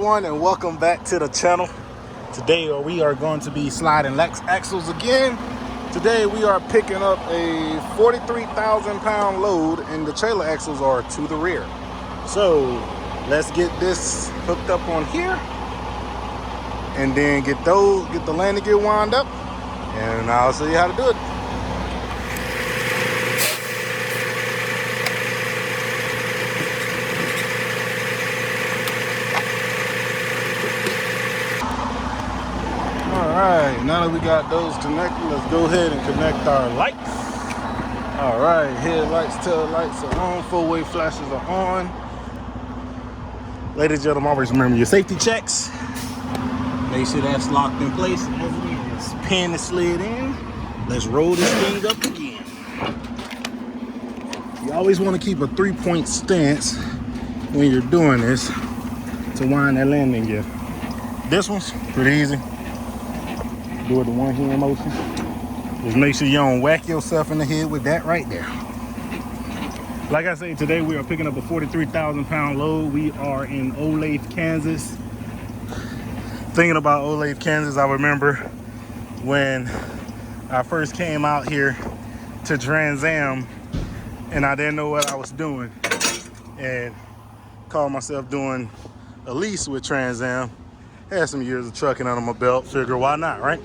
everyone, and welcome back to the channel. Today we are going to be sliding axles again. Today we are picking up a 43,000 pound load, and the trailer axles are to the rear. So let's get this hooked up on here and then get the landing gear wound up, and I'll show you how to do it. Alright, now that we got those connected, let's go ahead and connect our lights. Alright, headlights, tail lights are on, four-way flashes are on. Ladies and gentlemen, always remember your safety checks. Make sure that's locked in place. This pin is slid in. Let's roll this thing up again. You always want to keep a 3-point stance when you're doing this to wind that landing gear. This one's pretty easy. Do it the one hand motion. Just make sure you don't whack yourself in the head with that right there. Like I say, today we are picking up a 43,000 pound load. We are in Olathe, Kansas. Thinking about Olathe, Kansas, I remember when I first came out here to Trans Am and I didn't know what I was doing, and called myself doing a lease with Trans Am. Had some years of trucking under my belt, figure why not, right?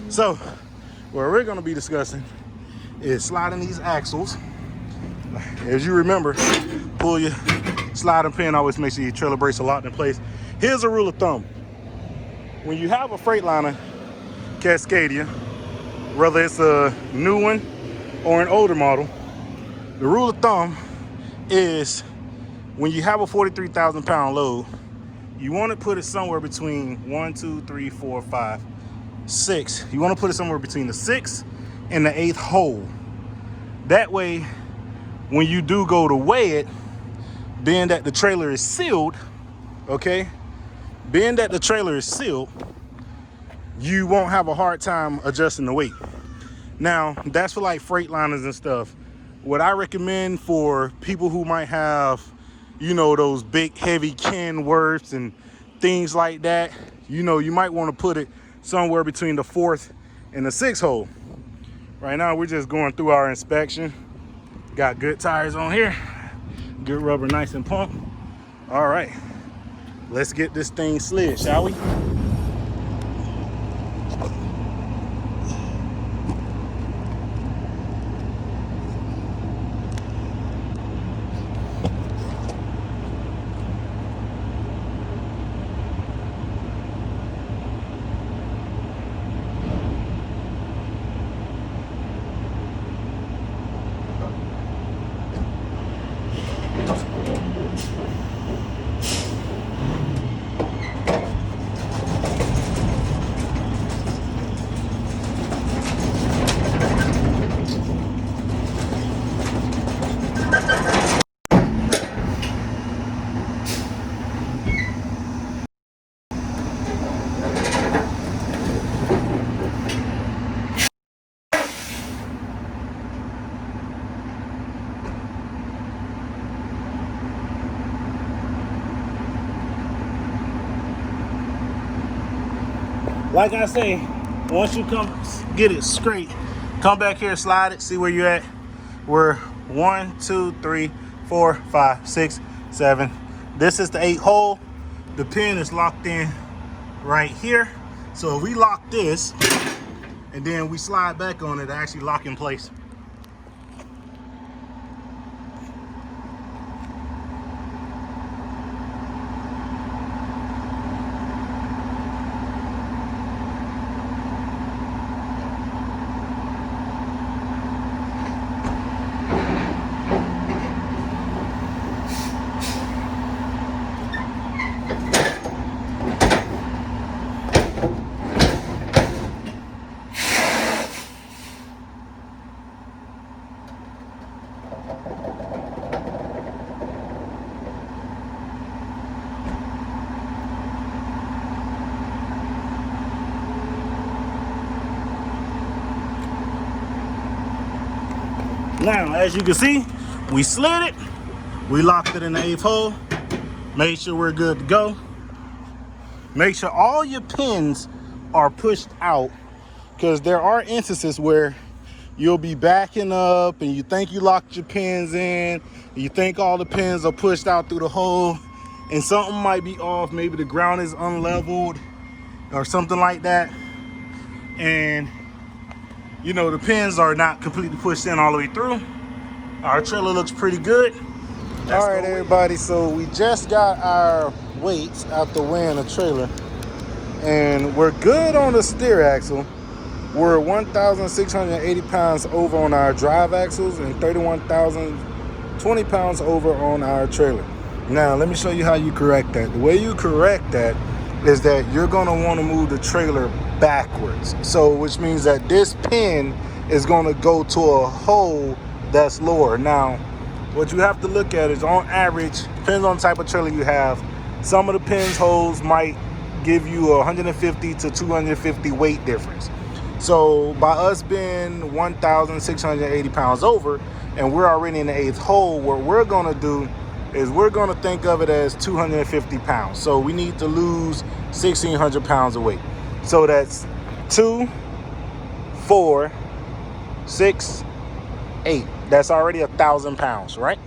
So what we're going to be discussing is sliding these axles. As you remember, pull your sliding pin, always make sure your trailer brakes are locked in place. Here's a rule of thumb. When you have a Freightliner Cascadia, whether it's a new one or an older model, the rule of thumb is when you have a 43,000 pound load, you want to put it somewhere between 1, 2, 3, 4, 5, 6. You want to put it somewhere between the 6th and the 8th hole. That way, when you do go to weigh it, being that the trailer is sealed, okay? Being that the trailer is sealed, you won't have a hard time adjusting the weight. Now, that's for like Freightliners and stuff. What I recommend for people who might have, you know, those big heavy Kenworths and things like that, you know, you might want to put it somewhere between the 4th and the 6th hole. Right now we're just going through our inspection. Got good tires on here, good rubber, nice and pumped. All right, let's get this thing slid, shall we? Like I say, once you come get it straight, come back here, slide it, see where you're at. We're 1, 2, 3, 4, 5, 6, 7. This is the 8th hole. The pin is locked in right here. So if we lock this and then we slide back on it, to actually lock in place. Now, as you can see, we slid it, we locked it in the 8th hole, made sure we're good to go. make sure all your pins are pushed out, because there are instances where you'll be backing up and you think you locked your pins in, you think all the pins are pushed out through the hole, and something might be off. Maybe the ground is unleveled or something like that, and you know the pins are not completely pushed in all the way through. Our trailer looks pretty good. All right, everybody, so we just got our weights after weighing the trailer, and we're good on the steer axle. We're 1,680 pounds over on our drive axles and 31,020 pounds over on our trailer. Now, let me show you how you correct that. The way you correct that is that you're gonna wanna move the trailer backwards. So, which means that this pin is gonna go to a hole that's lower. Now, what you have to look at is, on average, depends on the type of trailer you have, some of the pins holes might give you 150 to 250 weight difference. So by us being 1,680 pounds over and we're already in the 8th hole, what we're gonna do is we're gonna think of it as 250 pounds. So we need to lose 1,600 pounds of weight. So that's 2, 4, 6, 8. That's already 1,000 pounds, right?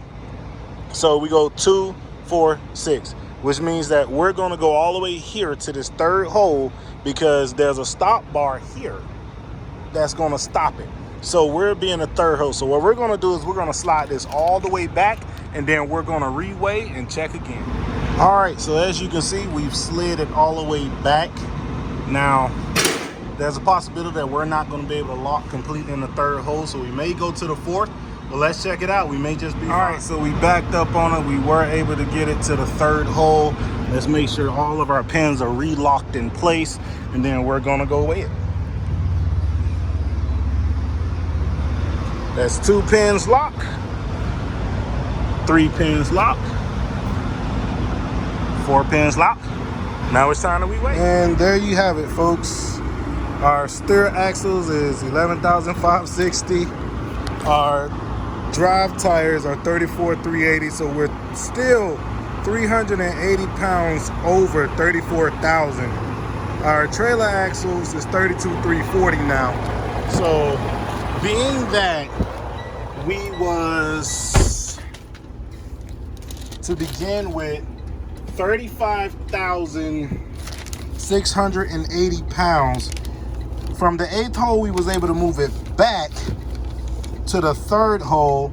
So we go 2, 4, 6, which means that we're gonna go all the way here to this 3rd hole, because there's a stop bar here that's gonna stop it. So we're being a 3rd hole. So what we're gonna do is we're gonna slide this all the way back, and then we're gonna reweigh and check again. All right, so as you can see, we've slid it all the way back. Now, there's a possibility that we're not gonna be able to lock completely in the 3rd hole, so we may go to the 4th. But let's check it out. We may just be fine. All right, so we backed up on it. We were able to get it to the 3rd hole. Let's make sure all of our pins are re-locked in place, and then we're gonna go weigh it. That's 2 pins locked, 3 pins locked, 4 pins locked. Now it's time to reweigh. And there you have it, folks. Our steer axles is 11,560. Our drive tires are 34,380, so we're still 380 pounds over 34,000. Our trailer axles is 32,340 now. So being that we was, to begin with, 35,680 pounds, from the 8th hole we was able to move it back to the 3rd hole,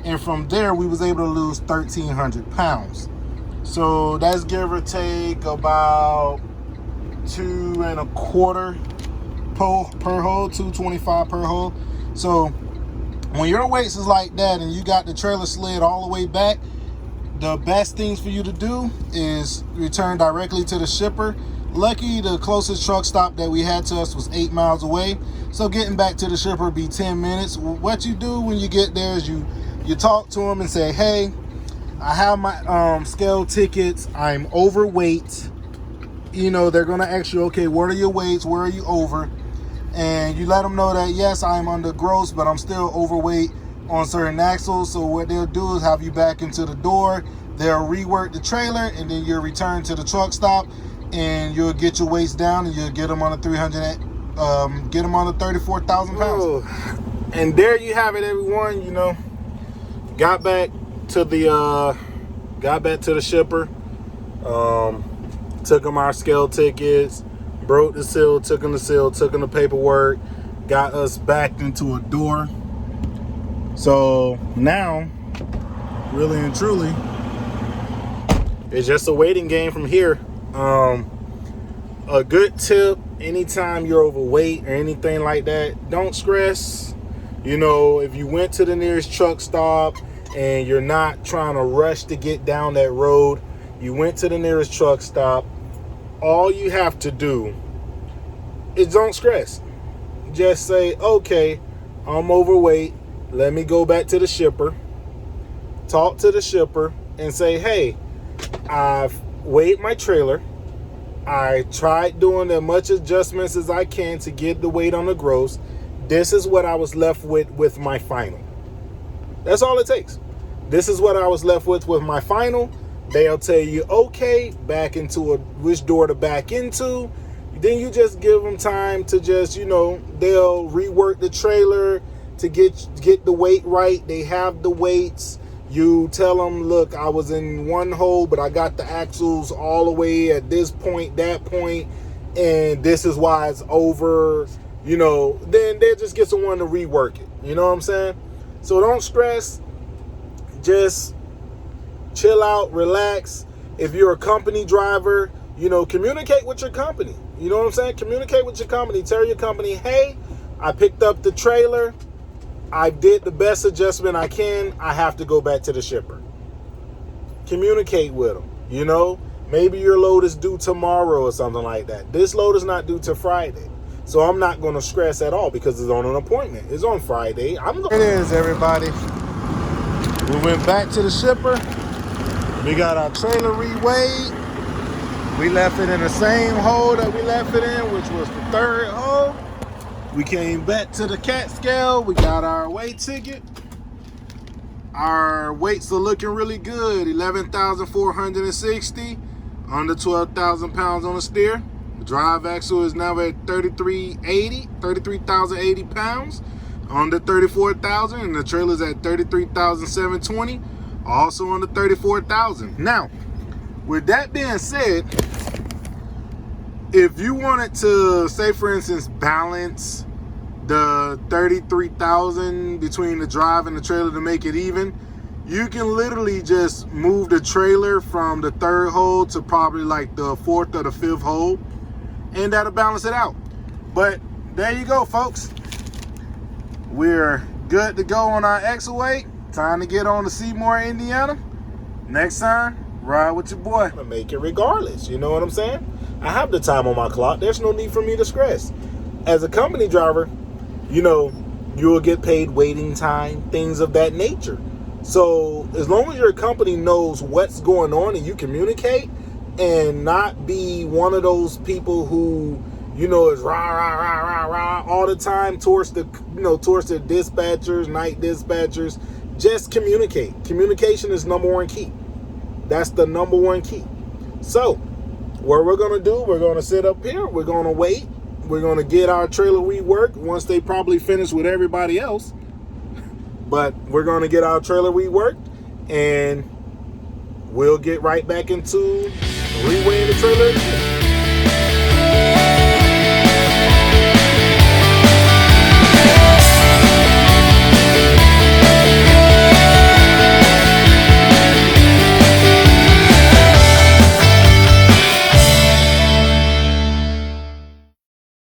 and from there we was able to lose 1,300 pounds. So that's give or take about 2.25 per hole, 225 per hole. So when your weights is like that and you got the trailer slid all the way back, the best things for you to do is return directly to the shipper. Lucky the closest truck stop that we had to us was 8 miles away, so getting back to the shipper would be 10 minutes. What you do when you get there is you talk to them and say, hey, I have my scale tickets, I'm overweight. You know, they're gonna ask you, okay, what are your weights, where are you over? And you let them know that, yes, I'm under gross, but I'm still overweight on certain axles. So what they'll do is have you back into the door, they'll rework the trailer, and then you'll return to the truck stop, and you'll get your weights down, and you'll get them on the 34,000 pounds. Ooh. And there you have it, everyone. You know, got back to the shipper, took them our scale tickets, broke the seal, took them the paperwork, got us backed into a door. So now, really and truly, it's just a waiting game from here. A good tip, anytime you're overweight or anything like that, don't stress. You know, if you went to the nearest truck stop and you're not trying to rush to get down that road, you went to the nearest truck stop, all you have to do is don't stress. Just say, okay, I'm overweight, let me go back to the shipper, talk to the shipper and say, hey, I've weighed my trailer, I tried doing as much adjustments as I can to get the weight on the gross. This is what I was left with my final. That's all it takes. This is what I was left with my final. They'll tell you, okay, back into which door to back into. Then you just give them time to just, they'll rework the trailer to get the weight right. They have the weights. You tell them, look, I was in one hole, but I got the axles all the way at this point, that point, and this is why it's over. Then they'll just get someone to rework it. You know what I'm saying? So don't stress. Just chill out, relax. If you're a company driver, communicate with your company. You know what I'm saying? Communicate with your company. Tell your company, hey, I picked up the trailer. I did the best adjustment I can. I have to go back to the shipper. Communicate with them. Maybe your load is due tomorrow or something like that. This load is not due till Friday. So I'm not going to stress at all because it's on an appointment. It's on Friday. It is, everybody. We went back to the shipper. We got our trailer reweighed. We left it in the same hole that we left it in, which was the third hole. We came back to the cat scale. We got our weight ticket. Our weights are looking really good. 11,460, under 12,000 pounds on the steer. The drive axle is now at 33,080 pounds, under 34,000, and the trailer's at 33,720, also under 34,000. Now, with that being said, if you wanted to, say for instance, balance the 33,000 between the drive and the trailer to make it even, you can literally just move the trailer from the third hole to probably like the fourth or the fifth hole, and that'll balance it out. But there you go, folks. We're good to go on our Overweight. Time to get on to Seymour, Indiana. Next time, ride with your boy. I'm gonna make it regardless. You know what I'm saying? I have the time on my clock. There's no need for me to stress. As a company driver, you'll get paid waiting time, things of that nature. So as long as your company knows what's going on and you communicate, and not be one of those people who, is rah, rah, rah, rah, rah all the time towards the dispatchers, night dispatchers. Just communicate. Communication is number one key. That's the number one key. So what we're going to do, we're going to sit up here. We're going to wait. We're going to get our trailer reworked once they probably finish with everybody else. But we're going to get our trailer reworked, and we'll get right back into reweighing the trailer again.